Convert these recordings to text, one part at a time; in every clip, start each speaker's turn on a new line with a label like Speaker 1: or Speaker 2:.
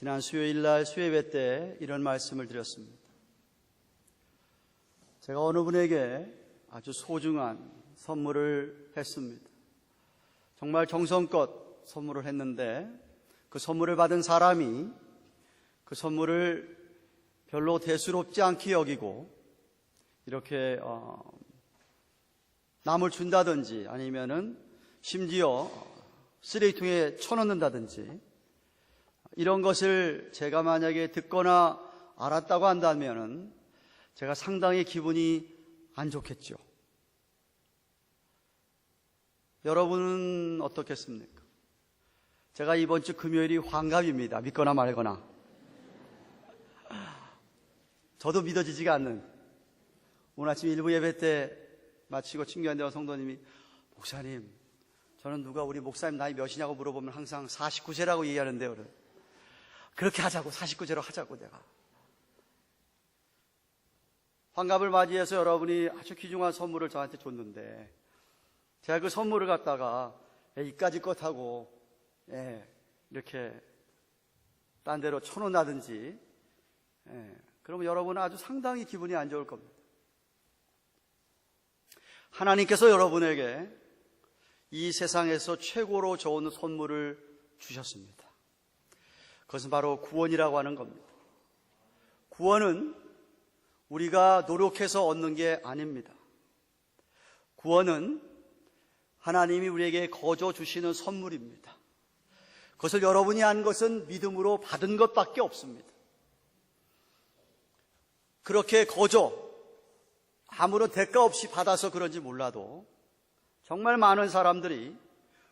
Speaker 1: 지난 수요일 날 수요예배 때 이런 말씀을 드렸습니다. 제가 어느 분에게 아주 소중한 선물을 했습니다. 정말 정성껏 선물을 했는데 그 선물을 받은 사람이 그 선물을 별로 대수롭지 않게 여기고 이렇게 남을 준다든지 아니면은 심지어 쓰레기통에 쳐넣는다든지 이런 것을 제가 만약에 듣거나 알았다고 한다면은 제가 상당히 기분이 안 좋겠죠. 여러분은 어떻겠습니까? 제가 이번 주 금요일이 환갑입니다. 믿거나 말거나. 저도 믿어지지가 않는. 오늘 아침 일부 예배 때 마치고 친구한테 성도님이 목사님, 저는 누가 우리 목사님 나이 몇이냐고 물어보면 항상 49세라고 얘기하는데요. 그렇게 하자고, 49세로 하자고 내가. 환갑을 맞이해서 여러분이 아주 귀중한 선물을 저한테 줬는데 제가 그 선물을 갖다가 이까지 것 하고 이렇게 딴 데로 쳐놓는다든지 그러면 여러분은 아주 상당히 기분이 안 좋을 겁니다. 하나님께서 여러분에게 이 세상에서 최고로 좋은 선물을 주셨습니다. 그것은 바로 구원이라고 하는 겁니다. 구원은 우리가 노력해서 얻는 게 아닙니다. 구원은 하나님이 우리에게 거저 주시는 선물입니다. 그것을 여러분이 한 것은 믿음으로 받은 것밖에 없습니다. 그렇게 거저 아무런 대가 없이 받아서 그런지 몰라도 정말 많은 사람들이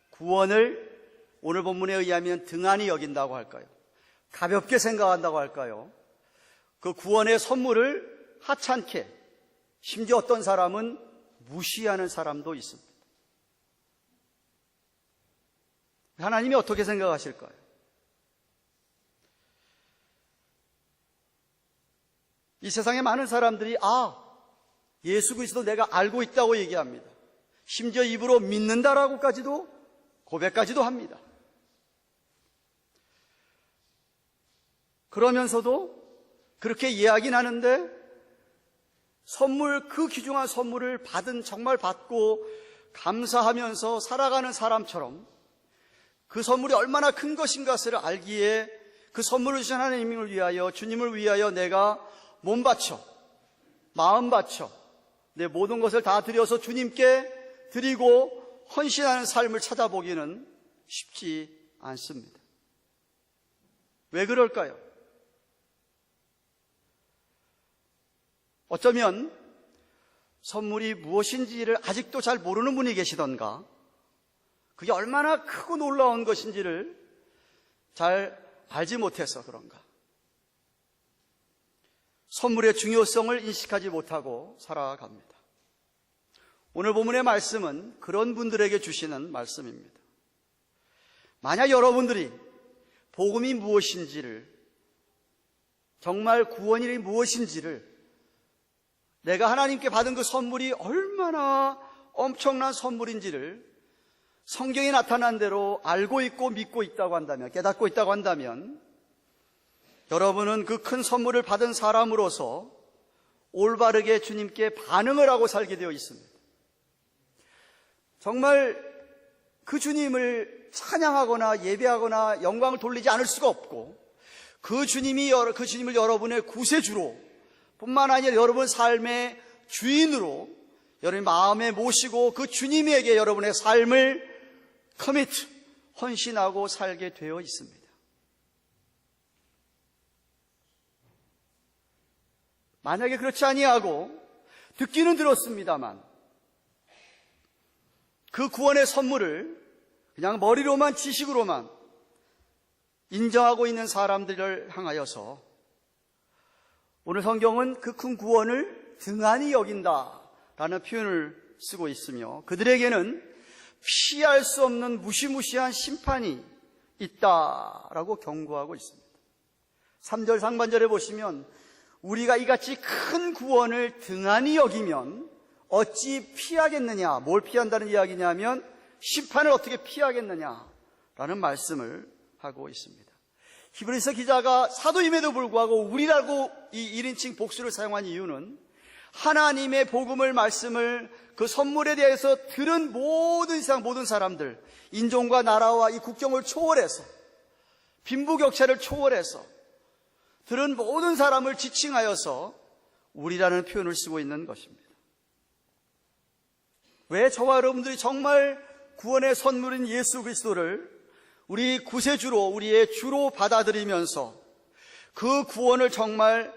Speaker 1: 구원을 오늘 본문에 의하면 등한히 여긴다고 할까요? 가볍게 생각한다고 할까요? 그 구원의 선물을 하찮게, 심지어 어떤 사람은 무시하는 사람도 있습니다. 하나님이 어떻게 생각하실까요? 이 세상에 많은 사람들이 예수 그리스도 내가 알고 있다고 얘기합니다. 심지어 입으로 믿는다라고까지도 고백까지도 합니다. 그러면서도 그렇게 이야기는 하는데 선물, 그 귀중한 선물을 정말 받고 감사하면서 살아가는 사람처럼 그 선물이 얼마나 큰 것인가를 알기에 그 선물을 주신 하나님을 위하여, 주님을 위하여 내가 몸 바쳐, 마음 바쳐, 내 모든 것을 다 드려서 주님께 드리고 헌신하는 삶을 찾아보기는 쉽지 않습니다. 왜 그럴까요? 어쩌면 선물이 무엇인지를 아직도 잘 모르는 분이 계시던가 그게 얼마나 크고 놀라운 것인지를 잘 알지 못해서 그런가. 선물의 중요성을 인식하지 못하고 살아갑니다. 오늘 본문의 말씀은 그런 분들에게 주시는 말씀입니다. 만약 여러분들이 복음이 무엇인지를, 정말 구원이 무엇인지를, 내가 하나님께 받은 그 선물이 얼마나 엄청난 선물인지를 성경에 나타난 대로 알고 있고 믿고 있다고 한다면, 깨닫고 있다고 한다면 여러분은 그 큰 선물을 받은 사람으로서 올바르게 주님께 반응을 하고 살게 되어 있습니다. 정말 그 주님을 찬양하거나 예배하거나 영광을 돌리지 않을 수가 없고 그 주님을 여러분의 구세주로 뿐만 아니라 여러분 삶의 주인으로 여러분 마음에 모시고 그 주님에게 여러분의 삶을 헌신하고 살게 되어 있습니다. 만약에 그렇지 아니하고 듣기는 들었습니다만 그 구원의 선물을 그냥 머리로만 지식으로만 인정하고 있는 사람들을 향하여서 오늘 성경은 그 큰 구원을 등한히 여긴다라는 표현을 쓰고 있으며 그들에게는 피할 수 없는 무시무시한 심판이 있다라고 경고하고 있습니다. 3절 상반절에 보시면 우리가 이같이 큰 구원을 등한히 여기면 어찌 피하겠느냐, 뭘 피한다는 이야기냐면 심판을 어떻게 피하겠느냐라는 말씀을 하고 있습니다. 히브리서 기자가 사도임에도 불구하고 우리라고 이 1인칭 복수를 사용한 이유는 하나님의 복음을 말씀을 그 선물에 대해서 들은 모든 사람들, 인종과 나라와 이 국경을 초월해서 빈부격차를 초월해서 들은 모든 사람을 지칭하여서 우리라는 표현을 쓰고 있는 것입니다. 왜 저와 여러분들이 정말 구원의 선물인 예수 그리스도를 우리 구세주로, 우리의 주로 받아들이면서 그 구원을 정말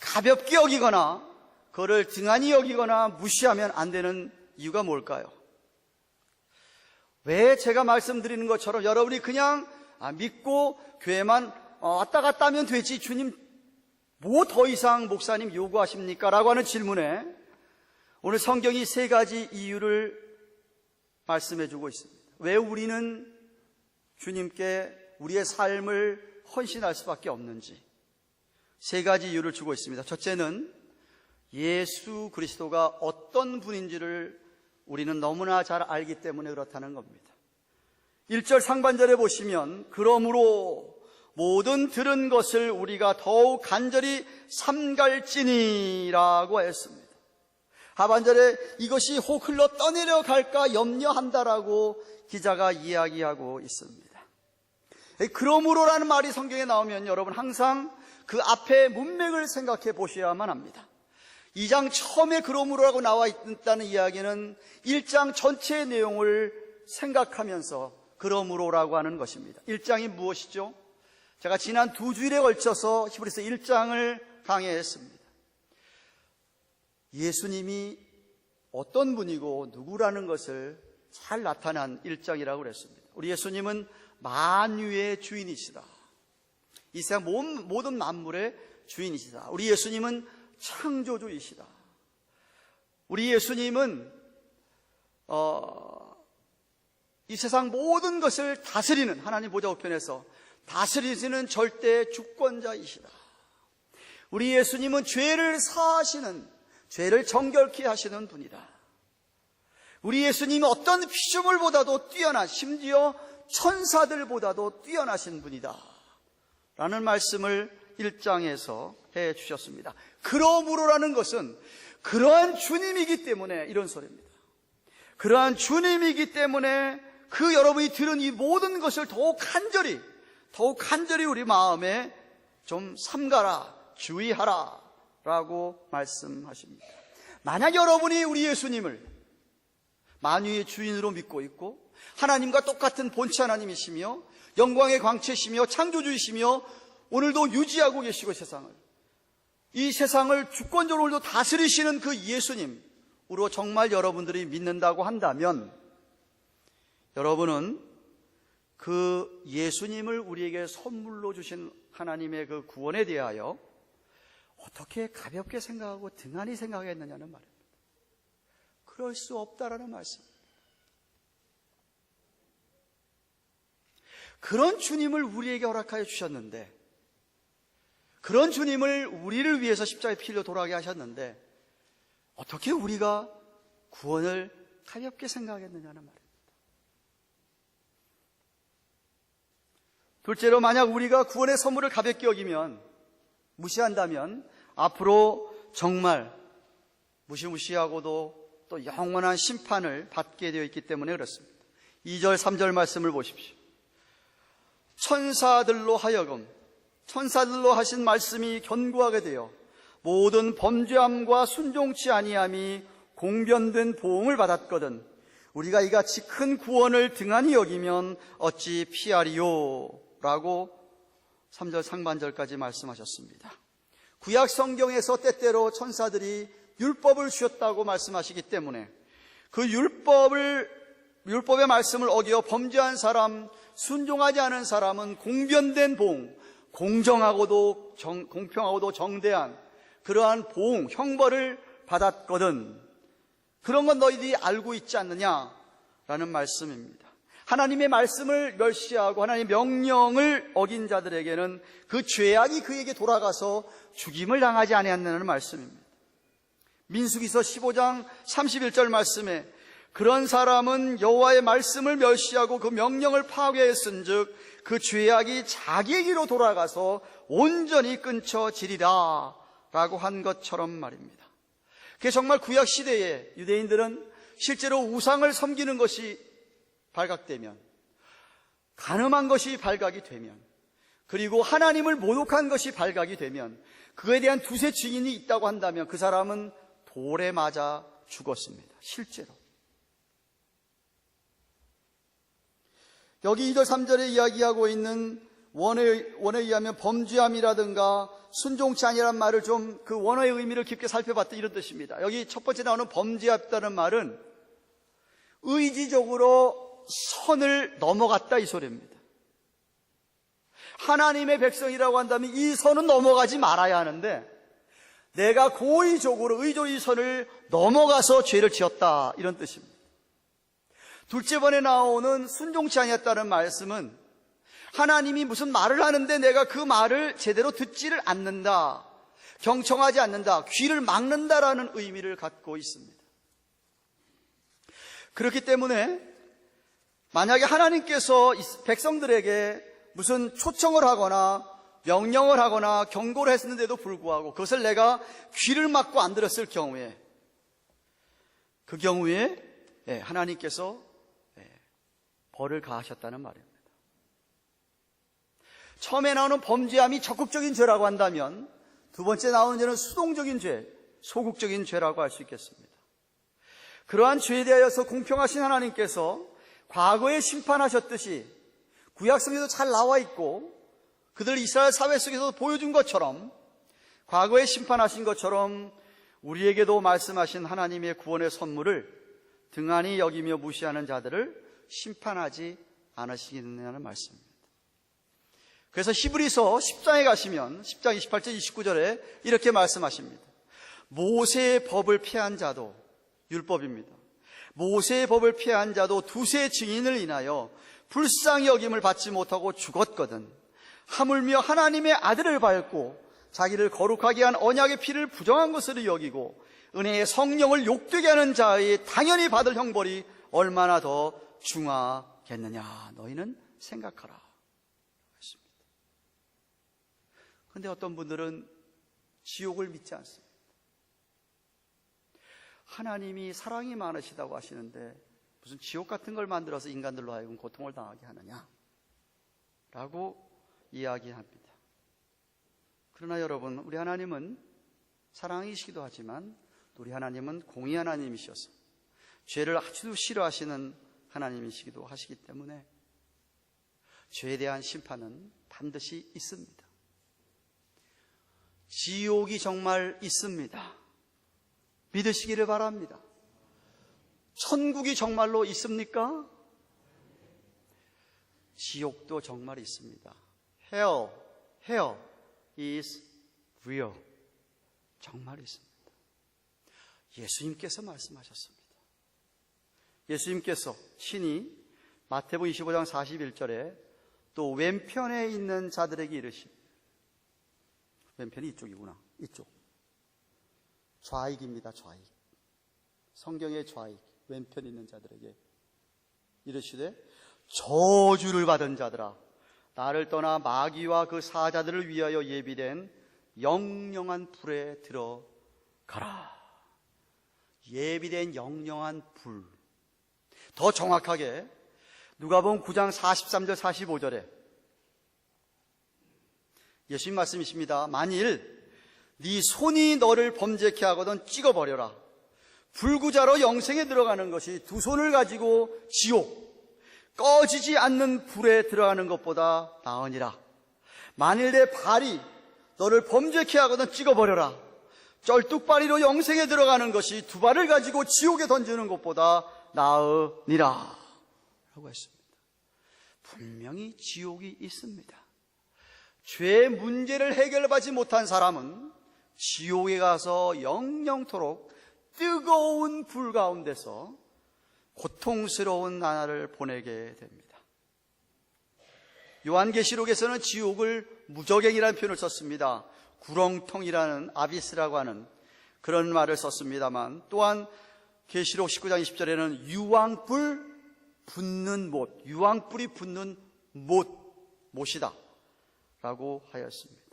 Speaker 1: 가볍게 여기거나 그를 등한히 여기거나 무시하면 안 되는 이유가 뭘까요? 왜 제가 말씀드리는 것처럼 여러분이 그냥 믿고 교회만 왔다 갔다 하면 되지, 주님 뭐 더 이상 목사님 요구하십니까? 라고 하는 질문에 오늘 성경이 3가지 이유를 말씀해 주고 있습니다. 왜 우리는 주님께 우리의 삶을 헌신할 수밖에 없는지 3가지 이유를 주고 있습니다. 첫째는 예수 그리스도가 어떤 분인지를 우리는 너무나 잘 알기 때문에 그렇다는 겁니다. 1절 상반절에 보시면 그러므로 모든 들은 것을 우리가 더욱 간절히 삼갈지니라고 했습니다. 하반절에 이것이 혹 흘러 떠내려 갈까 염려한다라고 기자가 이야기하고 있습니다. 그러므로라는 말이 성경에 나오면 여러분 항상 그 앞에 문맥을 생각해 보셔야만 합니다. 2장 처음에 그러므로라고 나와 있다는 이야기는 1장 전체의 내용을 생각하면서 그러므로라고 하는 것입니다. 1장이 무엇이죠? 제가 지난 2주일에 걸쳐서 히브리서 1장을 강해했습니다. 예수님이 어떤 분이고 누구라는 것을 잘 나타난 1장이라고 그랬습니다. 우리 예수님은 만유의 주인이시다. 이 세상 모든 만물의 주인이시다. 우리 예수님은 창조주이시다. 우리 예수님은 이 세상 모든 것을 다스리는, 하나님 보좌 우편에서 다스리시는 절대 주권자이시다. 우리 예수님은 죄를 사하시는, 죄를 정결케 하시는 분이다. 우리 예수님은 어떤 피조물보다도 뛰어난, 심지어 천사들보다도 뛰어나신 분이다 라는 말씀을 1장에서 해 주셨습니다. 그러므로라는 것은 그러한 주님이기 때문에 이런 소리입니다. 그러한 주님이기 때문에 그 여러분이 들은 이 모든 것을 더욱 간절히 우리 마음에 좀 삼가라, 주의하라 라고 말씀하십니다. 만약 여러분이 우리 예수님을 만유의 주인으로 믿고 있고 하나님과 똑같은 본체 하나님이시며 영광의 광채시며 창조주이시며 오늘도 유지하고 계시고 이 세상을 주권적으로 다스리시는 그 예수님으로 정말 여러분들이 믿는다고 한다면 여러분은 그 예수님을 우리에게 선물로 주신 하나님의 그 구원에 대하여 어떻게 가볍게 생각하고 등한히 생각했느냐는 말입니다. 그럴 수 없다라는 말씀입니다. 그런 주님을 우리에게 허락하여 주셨는데, 그런 주님을 우리를 위해서 십자가의 피 흘려 돌아가게 하셨는데 어떻게 우리가 구원을 가볍게 생각했느냐는 말입니다. 둘째로, 만약 우리가 구원의 선물을 가볍게 여기면, 무시한다면 앞으로 정말 무시무시하고도 또 영원한 심판을 받게 되어 있기 때문에 그렇습니다. 2절 3절 말씀을 보십시오. 천사들로 하신 말씀이 견고하게 되어 모든 범죄함과 순종치 아니함이 공변된 보응을 받았거든 우리가 이같이 큰 구원을 등한히 여기면 어찌 피하리요? 라고 3절 상반절까지 말씀하셨습니다. 구약 성경에서 때때로 천사들이 율법을 주셨다고 말씀하시기 때문에 그 율법의 말씀을 어겨 범죄한 사람, 순종하지 않은 사람은 공변된 보응, 공정하고도 공평하고도 정대한 그러한 보응, 형벌을 받았거든. 그런 건 너희들이 알고 있지 않느냐라는 말씀입니다. 하나님의 말씀을 멸시하고 하나님의 명령을 어긴 자들에게는 그 죄악이 그에게 돌아가서 죽임을 당하지 아니하느냐는 말씀입니다. 민수기서 15장 31절 말씀에 그런 사람은 여호와의 말씀을 멸시하고 그 명령을 파괴했은즉 그 죄악이 자기에게로 돌아가서 온전히 끊쳐지리라 라고 한 것처럼 말입니다. 그게 정말 구약 시대에 유대인들은 실제로 우상을 섬기는 것이 발각되면, 간음한 것이 발각이 되면, 그리고 하나님을 모독한 것이 발각이 되면, 그에 대한 두세 증인이 있다고 한다면 그 사람은 돌에 맞아 죽었습니다. 실제로. 여기 2절 3절에 이야기하고 있는 원어에 의하면 범죄함이라든가 순종치 아니라는 말을 좀 그 원어의 의미를 깊게 살펴봤더니 이런 뜻입니다. 여기 첫 번째 나오는 범죄했다는 말은 의지적으로 선을 넘어갔다 이 소리입니다. 하나님의 백성이라고 한다면 이 선은 넘어가지 말아야 하는데 내가 고의적으로 이 선을 넘어가서 죄를 지었다 이런 뜻입니다. 둘째 번에 나오는 순종치 아니했다는 말씀은 하나님이 무슨 말을 하는데 내가 그 말을 제대로 듣지를 않는다, 경청하지 않는다, 귀를 막는다라는 의미를 갖고 있습니다. 그렇기 때문에 만약에 하나님께서 백성들에게 무슨 초청을 하거나 명령을 하거나 경고를 했는데도 불구하고 그것을 내가 귀를 막고 안 들었을 경우에, 그 경우에 하나님께서 벌을 가하셨다는 말입니다. 처음에 나오는 범죄함이 적극적인 죄라고 한다면 두 번째 나오는 죄는 수동적인 죄, 소극적인 죄라고 할 수 있겠습니다. 그러한 죄에 대하여서 공평하신 하나님께서 과거에 심판하셨듯이 구약성에도 잘 나와 있고 그들 이스라엘 사회 속에서 보여준 것처럼 과거에 심판하신 것처럼 우리에게도 말씀하신 하나님의 구원의 선물을 등한히 여기며 무시하는 자들을 심판하지 않으시겠느냐는 말씀입니다. 그래서 히브리서 10장에 가시면 10장 28절 29절에 이렇게 말씀하십니다. 모세의 법을 피한 자도, 율법입니다. 모세의 법을 피한 자도 두세 증인을 인하여 불쌍히 여김을 받지 못하고 죽었거든 하물며 하나님의 아들을 밟고 자기를 거룩하게 한 언약의 피를 부정한 것으로 여기고 은혜의 성령을 욕되게 하는 자의 당연히 받을 형벌이 얼마나 더 중하겠느냐 너희는 생각하라. 그런데 어떤 분들은 지옥을 믿지 않습니다. 하나님이 사랑이 많으시다고 하시는데 무슨 지옥 같은 걸 만들어서 인간들로 하여금 고통을 당하게 하느냐 라고 이야기합니다. 그러나 여러분, 우리 하나님은 사랑이시기도 하지만 우리 하나님은 공의 하나님이셔서 죄를 아주 싫어하시는 하나님이시기도 하시기 때문에 죄에 대한 심판은 반드시 있습니다. 지옥이 정말 있습니다. 믿으시기를 바랍니다. 천국이 정말로 있습니까? 지옥도 정말 있습니다. Hell is real. 정말 있습니다. 예수님께서 말씀하셨습니다. 예수님께서 친히 마태복음 25장 41절에 또 왼편에 있는 자들에게 이르시니, 왼편이 이쪽이구나. 이쪽. 좌익입니다. 좌익. 성경의 좌익. 왼편에 있는 자들에게 이르시되 저주를 받은 자들아 나를 떠나 마귀와 그 사자들을 위하여 예비된 영영한 불에 들어가라. 예비된 영영한 불. 더 정확하게 누가복음 9장 43절 45절에 예수님 말씀이십니다. 만일 네 손이 너를 범죄케 하거든 찍어버려라. 불구자로 영생에 들어가는 것이 두 손을 가지고 지옥, 꺼지지 않는 불에 들어가는 것보다 나으니라. 만일 내 발이 너를 범죄케 하거든 찍어버려라. 쩔뚝발이로 영생에 들어가는 것이 두 발을 가지고 지옥에 던지는 것보다 나으니라 라고 했습니다. 분명히 지옥이 있습니다. 죄의 문제를 해결받지 못한 사람은 지옥에 가서 영영토록 뜨거운 불 가운데서 고통스러운 나날을 보내게 됩니다. 요한계시록에서는 지옥을 무저갱이라는 표현을 썼습니다. 구렁텅이라는 아비스라고 하는 그런 말을 썼습니다만, 또한 계시록 19장 20절에는 유황불 붙는 못, 유황불이 붙는 못 못이다 라고 하였습니다.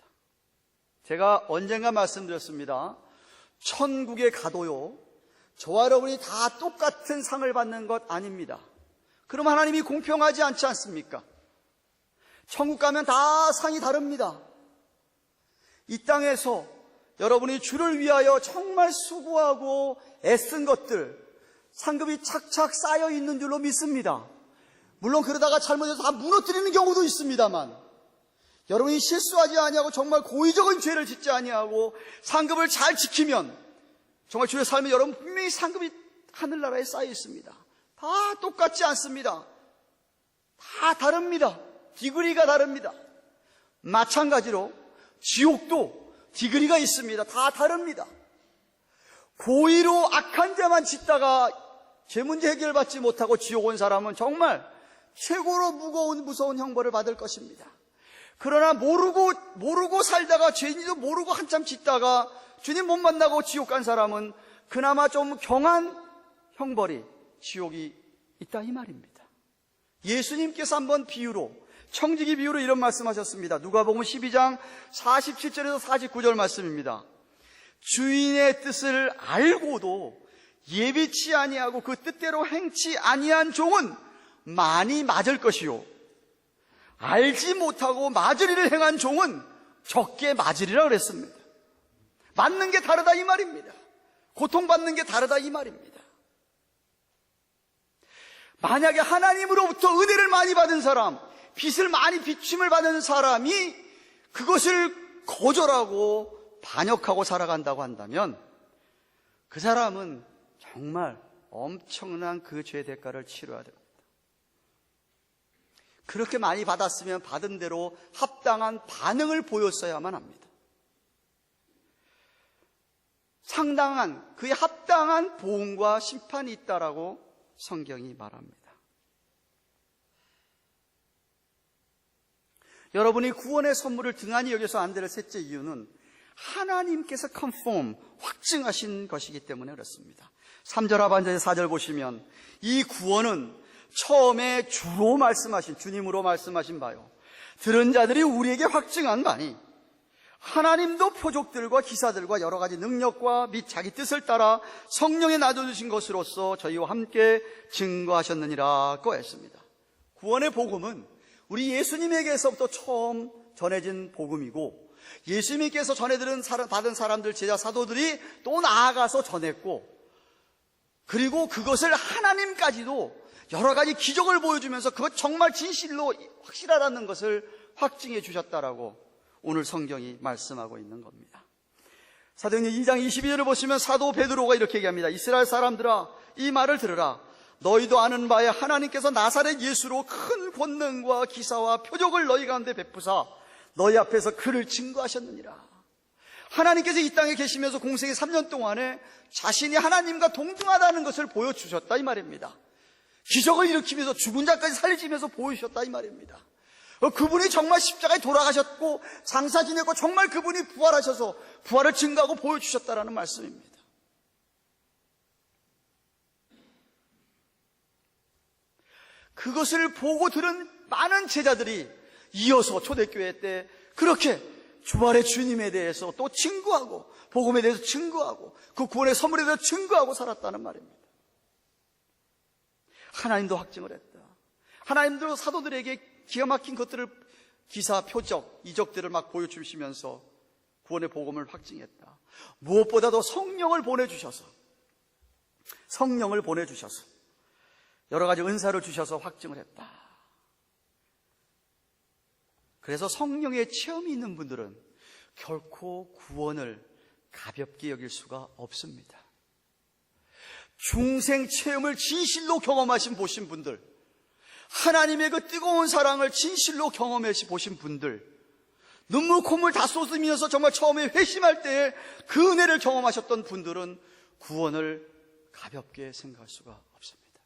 Speaker 1: 제가 언젠가 말씀드렸습니다. 천국에 가도요, 저와 여러분이 다 똑같은 상을 받는 것 아닙니다. 그럼 하나님이 공평하지 않지 않습니까? 천국 가면 다 상이 다릅니다. 이 땅에서 여러분이 주를 위하여 정말 수고하고 애쓴 것들, 상급이 착착 쌓여 있는 줄로 믿습니다. 물론 그러다가 잘못해서 다 무너뜨리는 경우도 있습니다만, 여러분이 실수하지 아니하고 정말 고의적인 죄를 짓지 아니하고 상급을 잘 지키면 정말 주의 삶에 여러분 분명히 상급이 하늘나라에 쌓여 있습니다. 다 똑같지 않습니다. 다 다릅니다. 디그리가 다릅니다. 마찬가지로 지옥도 디그리가 있습니다. 다 다릅니다. 고의로 악한 죄만 짓다가 죄 문제 해결받지 못하고 지옥 온 사람은 정말 최고로 무서운 형벌을 받을 것입니다. 그러나 모르고 살다가 죄인지도 모르고 한참 짓다가 주님 못 만나고 지옥 간 사람은 그나마 좀 경한 형벌이 지옥이 있다 이 말입니다. 예수님께서 한번 비유로, 청지기 비유로 이런 말씀하셨습니다. 누가복음 12장 47절에서 49절 말씀입니다. 주인의 뜻을 알고도 예비치 아니하고 그 뜻대로 행치 아니한 종은 많이 맞을 것이요, 알지 못하고 맞을 일을 행한 종은 적게 맞으리라 그랬습니다. 맞는 게 다르다 이 말입니다. 고통받는 게 다르다 이 말입니다. 만약에 하나님으로부터 은혜를 많이 받은 사람, 빚을 많이 비침을 받은 사람이 그것을 거절하고 반역하고 살아간다고 한다면 그 사람은 정말 엄청난 그 죄 대가를 치러야 됩니다. 그렇게 많이 받았으면 받은 대로 합당한 반응을 보였어야만 합니다. 상당한, 그의 합당한 보응과 심판이 있다라고 성경이 말합니다. 여러분이 구원의 선물을 등한히 여겨서 안 될 셋째 이유는 하나님께서 컨펌, 확증하신 것이기 때문에 그렇습니다. 3절 하반절에 4절 보시면 이 구원은 처음에 주로 말씀하신, 주님으로 말씀하신 바요, 들은 자들이 우리에게 확증한 바니 하나님도 표적들과 기사들과 여러 가지 능력과 및 자기 뜻을 따라 성령에 놔두신 것으로서 저희와 함께 증거하셨느니라고 했습니다. 구원의 복음은 우리 예수님에게서부터 처음 전해진 복음이고, 예수님께서 받은 사람들, 제자 사도들이 또 나아가서 전했고, 그리고 그것을 하나님까지도 여러 가지 기적을 보여주면서 그것 정말 진실로 확실하다는 것을 확증해 주셨다라고 오늘 성경이 말씀하고 있는 겁니다. 사도행전 2장 22절을 보시면 사도 베드로가 이렇게 얘기합니다. 이스라엘 사람들아, 이 말을 들으라. 너희도 아는 바에 하나님께서 나사렛 예수로 큰 권능과 기사와 표적을 너희 가운데 베푸사 너희 앞에서 그를 증거하셨느니라. 하나님께서 이 땅에 계시면서 공생의 3년 동안에 자신이 하나님과 동등하다는 것을 보여주셨다 이 말입니다. 기적을 일으키면서 죽은 자까지 살리시면서 보여주셨다 이 말입니다. 그분이 정말 십자가에 돌아가셨고 장사 지냈고 정말 그분이 부활하셔서 부활을 증거하고 보여주셨다라는 말씀입니다. 그것을 보고 들은 많은 제자들이 이어서 초대교회 때 그렇게 부활의 주님에 대해서 또 증거하고 복음에 대해서 증거하고 그 구원의 선물에 대해서 증거하고 살았다는 말입니다. 하나님도 확증을 했다. 하나님도 사도들에게 기가 막힌 것들을, 기사, 표적, 이적들을 막 보여주시면서 구원의 복음을 확증했다. 무엇보다도 성령을 보내주셔서 여러 가지 은사를 주셔서 확증을 했다. 그래서 성령의 체험이 있는 분들은 결코 구원을 가볍게 여길 수가 없습니다. 중생 체험을 진실로 보신 분들, 하나님의 그 뜨거운 사랑을 진실로 보신 분들, 눈물 콧물 다 쏟으면서 정말 처음에 회심할 때에 그 은혜를 경험하셨던 분들은 구원을 가볍게 생각할 수가 없습니다.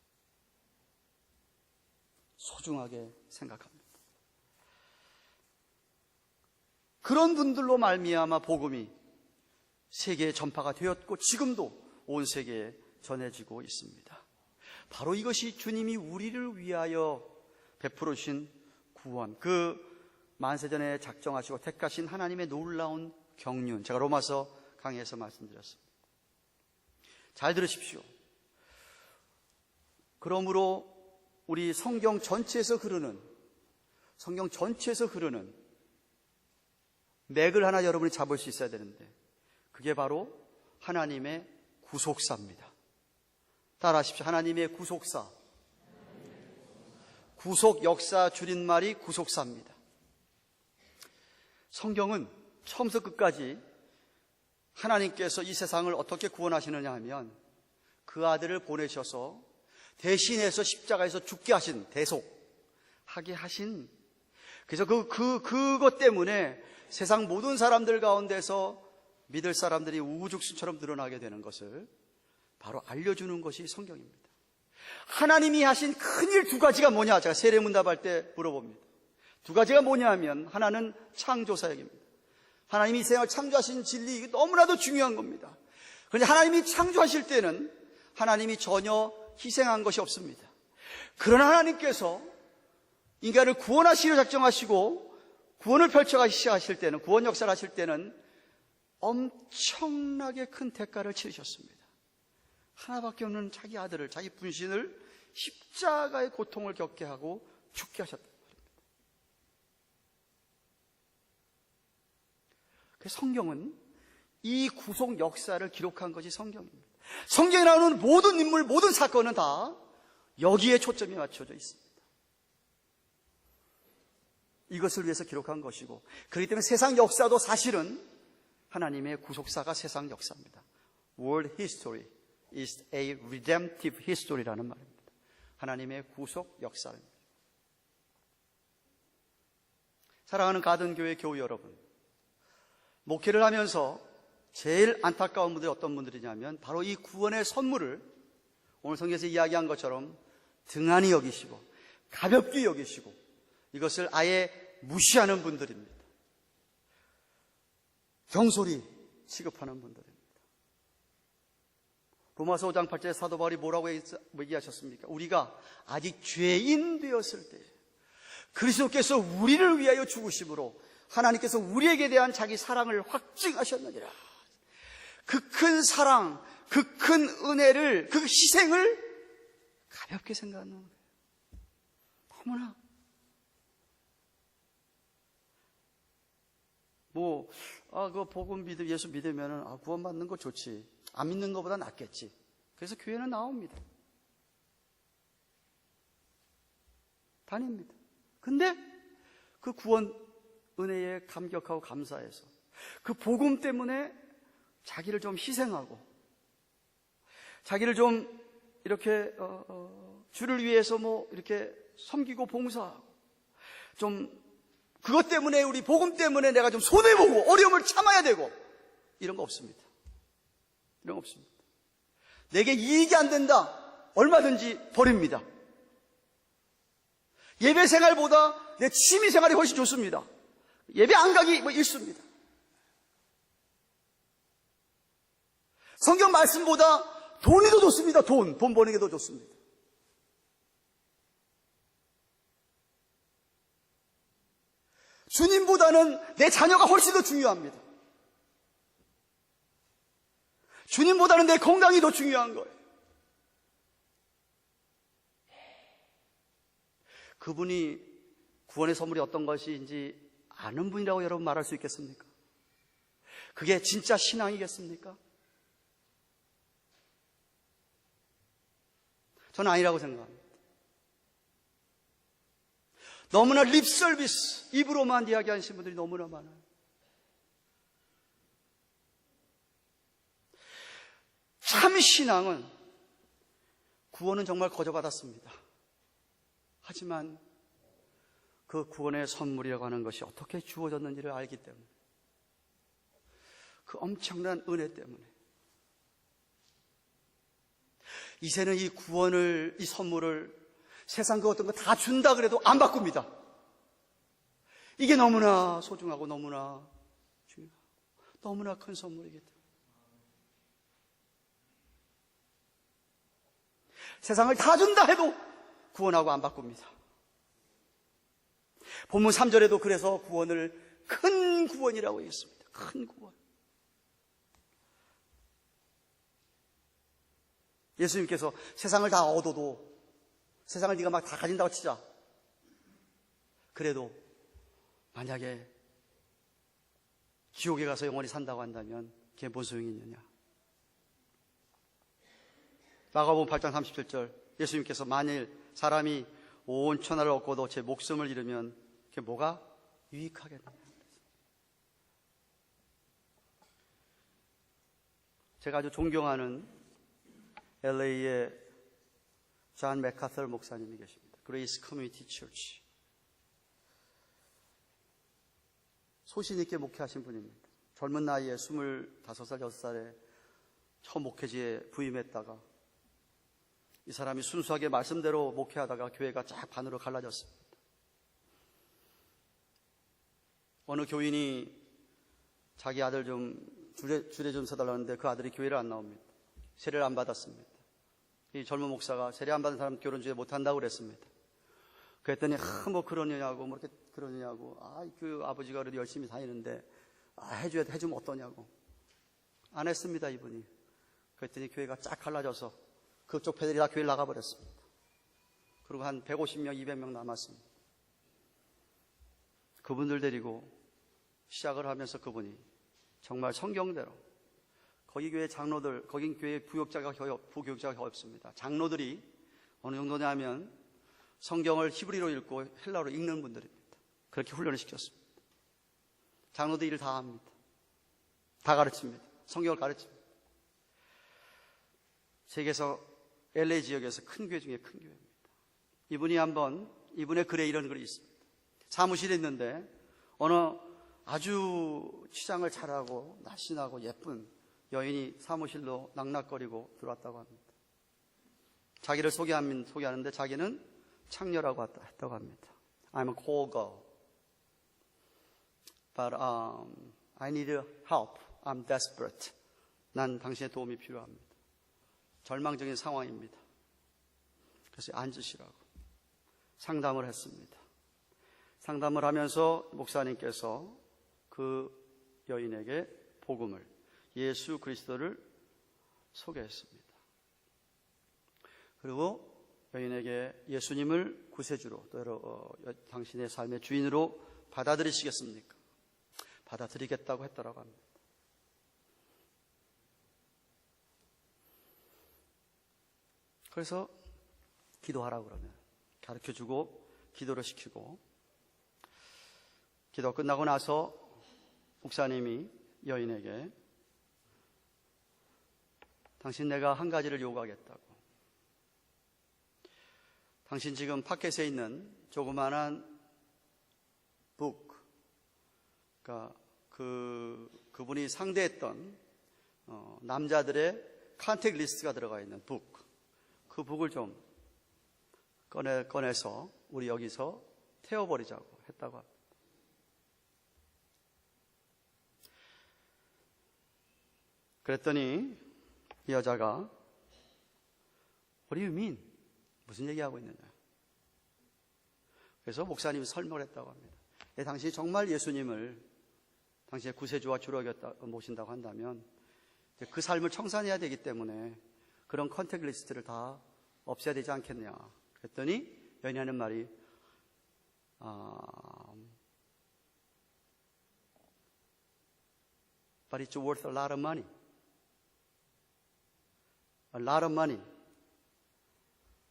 Speaker 1: 소중하게 생각합니다. 그런 분들로 말미암아 복음이 세계에 전파가 되었고 지금도 온 세계에 전해지고 있습니다. 바로 이것이 주님이 우리를 위하여 베풀어 주신 구원, 그 만세전에 작정하시고 택하신 하나님의 놀라운 경륜, 제가 로마서 강의에서 말씀드렸습니다. 잘 들으십시오. 그러므로 우리 성경 전체에서 흐르는 맥을 하나 여러분이 잡을 수 있어야 되는데, 그게 바로 하나님의 구속사입니다. 따라하십시오. 하나님의 구속사. 구속 역사 줄임말이 구속사입니다. 성경은 처음부터 끝까지 하나님께서 이 세상을 어떻게 구원하시느냐 하면, 그 아들을 보내셔서 대신해서 십자가에서 죽게 하신, 대속하게 하신, 그래서 그것 때문에 세상 모든 사람들 가운데서 믿을 사람들이 우후죽순처럼 늘어나게 되는 것을 바로 알려주는 것이 성경입니다. 하나님이 하신 큰일 두 가지가 뭐냐? 제가 세례문답할 때 물어봅니다. 두 가지가 뭐냐 하면, 하나는 창조사역입니다. 하나님이 이 세상을 창조하신 진리, 이게 너무나도 중요한 겁니다. 그런데 하나님이 창조하실 때는 하나님이 전혀 희생한 것이 없습니다. 그러나 하나님께서 인간을 구원하시려 작정하시고 구원을 펼쳐가시기 시작하실 때는, 구원 역사를 하실 때는 엄청나게 큰 대가를 치르셨습니다. 하나밖에 없는 자기 아들을, 자기 분신을 십자가의 고통을 겪게 하고 죽게 하셨다. 성경은 이 구속 역사를 기록한 것이 성경입니다. 성경에 나오는 모든 인물, 모든 사건은 다 여기에 초점이 맞춰져 있습니다. 이것을 위해서 기록한 것이고, 그렇기 때문에 세상 역사도 사실은 하나님의 구속사가 세상 역사입니다. World history is a redemptive history라는 말입니다. 하나님의 구속 역사입니다. 사랑하는 가든교회 교우 여러분, 목회를 하면서 제일 안타까운 분들이 어떤 분들이냐면, 바로 이 구원의 선물을 오늘 성경에서 이야기한 것처럼 등한히 여기시고 가볍게 여기시고 이것을 아예 무시하는 분들입니다. 경솔히 취급하는 분들입니다. 로마서 5장 8절에 사도 바울이 뭐라고 얘기하셨습니까? 우리가 아직 죄인 되었을 때 그리스도께서 우리를 위하여 죽으심으로 하나님께서 우리에게 대한 자기 사랑을 확증하셨느니라. 그 큰 사랑, 그 큰 은혜를, 그 희생을 가볍게 생각하는 거예요. 너무나 그 복음 예수 믿으면 구원받는 거 좋지, 안 믿는 것보다 낫겠지. 그래서 교회는 나옵니다. 다닙니다. 근데 그 구원 은혜에 감격하고 감사해서 그 복음 때문에 자기를 좀 희생하고 자기를 좀 이렇게 주를 위해서 이렇게 섬기고 봉사하고 좀 그것 때문에, 우리 복음 때문에 내가 좀 손해보고 어려움을 참아야 되고 이런 거 없습니다. 이런 거 없습니다. 내게 이익이 안 된다, 얼마든지 버립니다. 예배 생활보다 내 취미 생활이 훨씬 좋습니다. 예배 안 가기 일수입니다. 성경 말씀보다 돈이 더 좋습니다. 돈 버는 게 더 좋습니다. 주님보다는 내 자녀가 훨씬 더 중요합니다. 주님보다는 내 건강이 더 중요한 거예요. 그분이 구원의 선물이 어떤 것인지 아는 분이라고 여러분 말할 수 있겠습니까? 그게 진짜 신앙이겠습니까? 저는 아니라고 생각합니다. 너무나 립서비스, 입으로만 이야기하시는 분들이 너무나 많아요. 참 신앙은, 구원은 정말 거저받았습니다. 하지만 그 구원의 선물이라고 하는 것이 어떻게 주어졌는지를 알기 때문에, 그 엄청난 은혜 때문에 이제는 이 구원을, 이 선물을 세상 그 어떤 거 다 준다 그래도 안 바꿉니다. 이게 너무나 소중하고 너무나 중요하고 너무나 큰 선물이기 때문에 세상을 다 준다 해도 구원하고 안 바꿉니다. 본문 3절에도 그래서 구원을 큰 구원이라고 했습니다. 큰 구원. 예수님께서 세상을 다 얻어도, 세상을 네가 막 다 가진다고 치자. 그래도 만약에 지옥에 가서 영원히 산다고 한다면 그게 무슨 소용이 있느냐. 마가복음 8장 37절, 예수님께서 만일 사람이 온 천하를 얻고도 제 목숨을 잃으면 그게 뭐가 유익하겠느냐. 제가 아주 존경하는 LA의 존 맥카터 목사님이 계십니다. 그레이스 커뮤니티 처치. 소신 있게 목회하신 분입니다. 젊은 나이에 25살, 6살에 처음 목회지에 부임했다가 이 사람이 순수하게 말씀대로 목회하다가 교회가 쫙 반으로 갈라졌습니다. 어느 교인이 자기 아들 좀 주례 좀 서달라는데 그 아들이 교회를 안 나옵니다. 세례를 안 받았습니다. 이 젊은 목사가 세례 안 받은 사람 결혼 주례 못 한다고 그랬습니다. 그랬더니 뭐 그러느냐고, 뭐 이렇게 그러느냐고, 그 아버지가 그래도 열심히 다니는데 해주면 어떠냐고. 안 했습니다, 이분이. 그랬더니 교회가 쫙 갈라져서 그쪽 패들이 다 교회를 나가버렸습니다. 그리고 한 150명, 200명 남았습니다. 그분들 데리고 시작을 하면서 그분이 정말 성경대로, 거기 교회 장로들, 거긴 교회 부교육자가 거의 없습니다. 장로들이 어느 정도냐면 성경을 히브리로 읽고 헬라어로 읽는 분들입니다. 그렇게 훈련을 시켰습니다. 장로들 일을 다 합니다. 다 가르칩니다. 성경을 가르칩니다. 세계에서 LA 지역에서 큰 교회 중에 큰 교회입니다. 이분의 글에 이런 글이 있습니다. 사무실에 있는데 어느 아주 치장을 잘하고 날씬하고 예쁜 여인이 사무실로 낙낙거리고 들어왔다고 합니다. 자기를 소개하는데 자기는 창녀라고 했다고 합니다. I'm a cool girl, but I need help. I'm desperate. 난 당신의 도움이 필요합니다. 절망적인 상황입니다. 그래서 앉으시라고 상담을 했습니다. 상담을 하면서 목사님께서 그 여인에게 복음을, 예수 그리스도를 소개했습니다. 그리고 여인에게 예수님을 구세주로, 또 당신의 삶의 주인으로 받아들이시겠습니까? 받아들이겠다고 했더라고 합니다. 그래서 기도하라고 그러면 가르쳐주고 기도를 시키고, 기도 끝나고 나서 목사님이 여인에게 당신 내가 한 가지를 요구하겠다고. 당신 지금 파켓에 있는 조그만한 북, 그러니까 그분이 상대했던 남자들의 컨택 리스트가 들어가 있는 북, 그 북을 좀 꺼내서 우리 여기서 태워버리자고 했다고 합니다. 그랬더니 이 여자가 What do you mean? 무슨 얘기하고 있느냐. 그래서 목사님이 설명을 했다고 합니다. 당신이 정말 예수님을 당신의 구세주와 주로 모신다고 한다면 그 삶을 청산해야 되기 때문에 그런 컨택 리스트를 다 없애야 되지 않겠냐. 그랬더니 여인이 하는 말이 But it's worth a lot of money. A lot of money.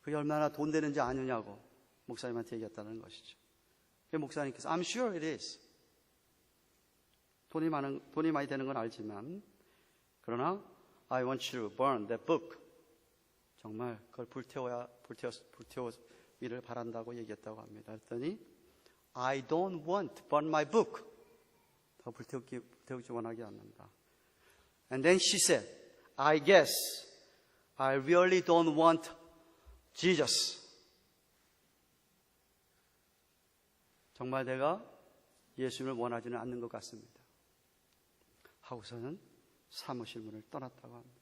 Speaker 1: 그게 얼마나 돈 되는지 아느냐고 목사님한테 얘기했다는 것이죠. 목사님께서 I'm sure it is. 돈이 많이 되는 건 알지만 그러나 I want you to burn that book. 정말 그걸 불태우기를 바란다고 얘기했다고 합니다. 그랬더니 I don't want to burn my book. 더 불태우지 원하지 않는다. And then she said, I guess I really don't want Jesus. 정말 내가 예수님을 원하지는 않는 것 같습니다. 하고서는 사무실 문을 떠났다고 합니다.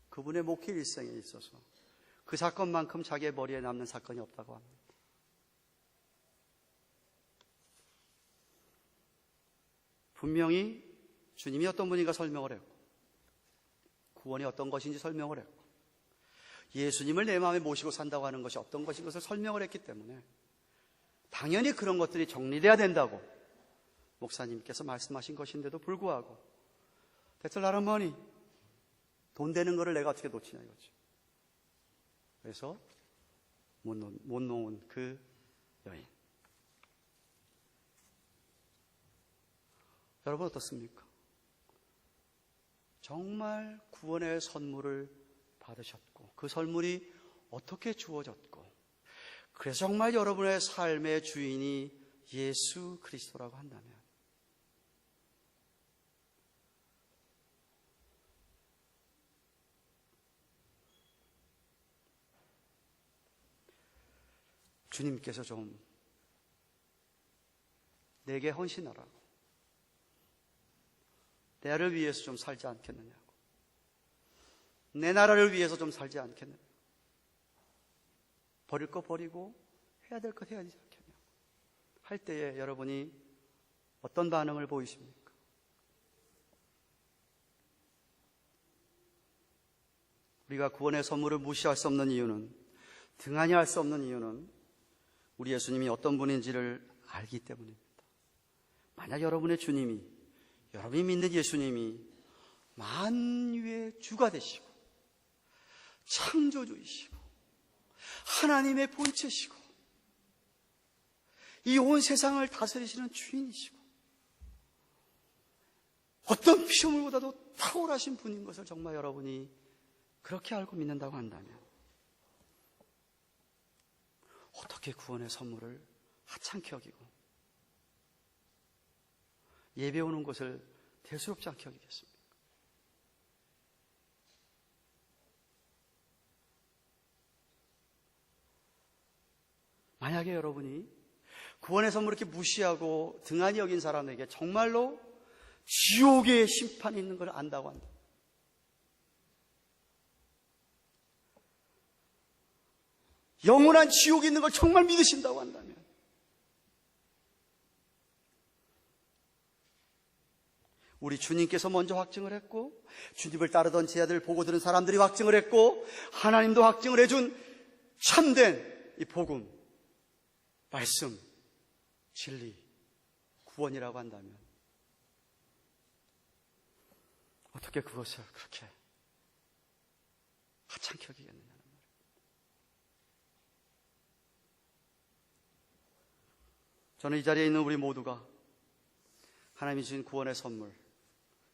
Speaker 1: 그분의 목회 일생에 있어서 그 사건만큼 자기의 머리에 남는 사건이 없다고 합니다. 분명히 주님이 어떤 분인가 설명을 했고, 구원이 어떤 것인지 설명을 했고, 예수님을 내 마음에 모시고 산다고 하는 것이 어떤 것인 것을 설명을 했기 때문에 당연히 그런 것들이 정리돼야 된다고 목사님께서 말씀하신 것인데도 불구하고 대체 나란 뭐니? 돈 되는 거를 내가 어떻게 놓치냐 이거죠. 그래서 못 놓은 그 여인. 여러분 어떻습니까? 정말 구원의 선물을 받으셨고 그 선물이 어떻게 주어졌고 그래서 정말 여러분의 삶의 주인이 예수 그리스도라고 한다면 주님께서 좀 내게 헌신하라고, 나를 위해서 좀 살지 않겠느냐고, 내 나라를 위해서 좀 살지 않겠느냐고, 버릴 거 버리고 해야 될 것 해야 되지 않겠냐고 할 때에 여러분이 어떤 반응을 보이십니까? 우리가 구원의 선물을 무시할 수 없는 이유는, 등한히 할 수 없는 이유는 우리 예수님이 어떤 분인지를 알기 때문입니다. 만약 여러분의 주님이, 여러분이 믿는 예수님이 만유의 주가 되시고 창조주이시고 하나님의 본체시고 이 온 세상을 다스리시는 주인이시고 어떤 피조물보다도 탁월하신 분인 것을 정말 여러분이 그렇게 알고 믿는다고 한다면 어떻게 구원의 선물을 하찮게 여기고 예배 오는 것을 대수롭지 않게 여기겠습니까? 만약에 여러분이 구원의 선물을 이렇게 무시하고 등한히 여긴 사람에게 정말로 지옥의 심판이 있는 걸 안다고 한다. 영원한 지옥이 있는 걸 정말 믿으신다고 한다면 우리 주님께서 먼저 확증을 했고 주님을 따르던 제자들 보고 들은 사람들이 확증을 했고 하나님도 확증을 해준 참된 이 복음, 말씀, 진리, 구원이라고 한다면 어떻게 그것을 그렇게 하찮게 여기겠느냐는 말이에요. 저는 이 자리에 있는 우리 모두가 하나님이 주신 구원의 선물,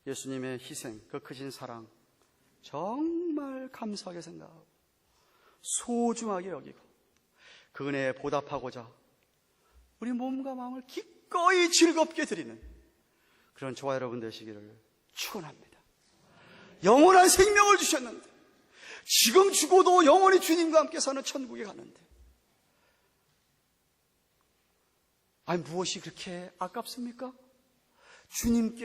Speaker 1: 예수님의 희생, 그 크신 사랑 정말 감사하게 생각하고 소중하게 여기고 그 은혜에 보답하고자 우리 몸과 마음을 기꺼이 즐겁게 드리는 그런 저와 여러분 되시기를 축원합니다. 영원한 생명을 주셨는데 지금 죽어도 영원히 주님과 함께 사는 천국에 가는데 아니 무엇이 그렇게 아깝습니까? 주님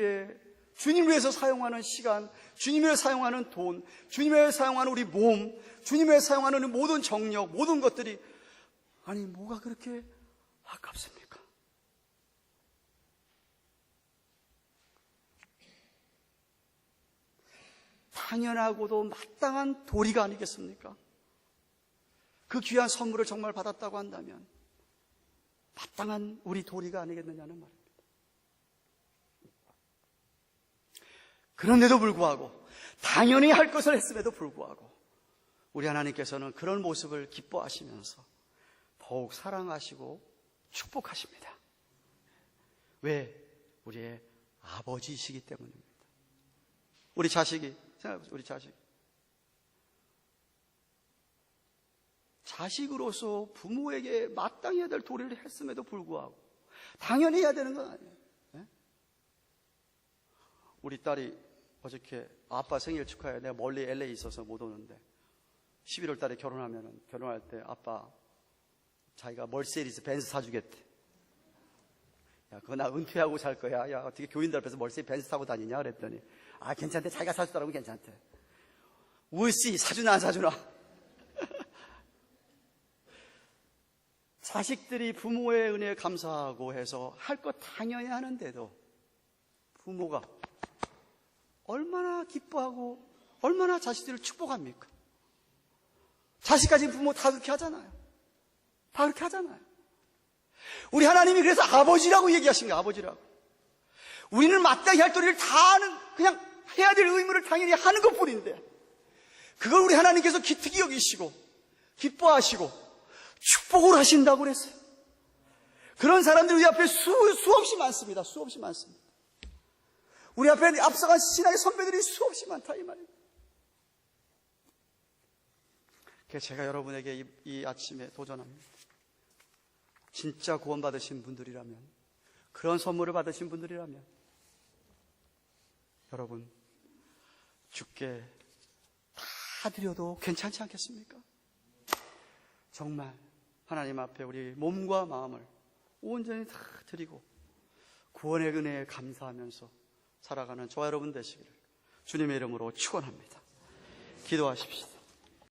Speaker 1: 위해서 사용하는 시간, 주님 위해서 사용하는 돈, 주님 위해서 사용하는 우리 몸, 주님 위해서 사용하는 모든 정력, 모든 것들이 아니 뭐가 그렇게 아깝습니까? 당연하고도 마땅한 도리가 아니겠습니까? 그 귀한 선물을 정말 받았다고 한다면 마땅한 우리 도리가 아니겠느냐는 말입니다. 그런데도 불구하고 당연히 할 것을 했음에도 불구하고 우리 하나님께서는 그런 모습을 기뻐하시면서 더욱 사랑하시고 축복하십니다. 왜? 우리의 아버지이시기 때문입니다. 우리 자식이 생각해보세요. 우리 자식으로서 부모에게 마땅히 해야 될 도리를 했음에도 불구하고 당연히 해야 되는 건 아니에요. 네? 우리 딸이 어저께 아빠 생일 축하해. 내가 멀리 LA 있어서 못 오는데 11월 달에 결혼할 때 아빠 자기가 멀세리스 벤츠 사주겠대. 야, 그거 나 은퇴하고 살 거야. 야, 어떻게 교인들 앞에서 멀세리스 벤츠 타고 다니냐? 그랬더니 아, 괜찮대. 자기가 사주더라고. 괜찮대. 울씨 사주나 안 사주나. 자식들이 부모의 은혜에 감사하고 해서 할 것 당연히 하는데도 부모가 얼마나 기뻐하고 얼마나 자식들을 축복합니까? 자식 가진 부모 다 그렇게 하잖아요. 다 그렇게 하잖아요. 우리 하나님이 그래서 아버지라고 얘기하신 거예요. 아버지라고. 우리는 마땅히 할 도리를 다 하는, 그냥 해야 될 의무를 당연히 하는 것뿐인데 그걸 우리 하나님께서 기특히 여기시고 기뻐하시고 축복을 하신다고 그랬어요. 그런 사람들이 우리 앞에 수없이 많습니다. 수없이 많습니다. 우리 앞에 앞서간 신앙의 선배들이 수없이 많다 이 말입니다. 그래서 제가 여러분에게 이 아침에 도전합니다. 진짜 구원받으신 분들이라면, 그런 선물을 받으신 분들이라면 여러분 주께 다 드려도 괜찮지 않겠습니까? 정말 하나님 앞에 우리 몸과 마음을 온전히 다 드리고 구원의 은혜에 감사하면서 살아가는 저와 여러분 되시기를 주님의 이름으로 축원합니다. 기도하십시오.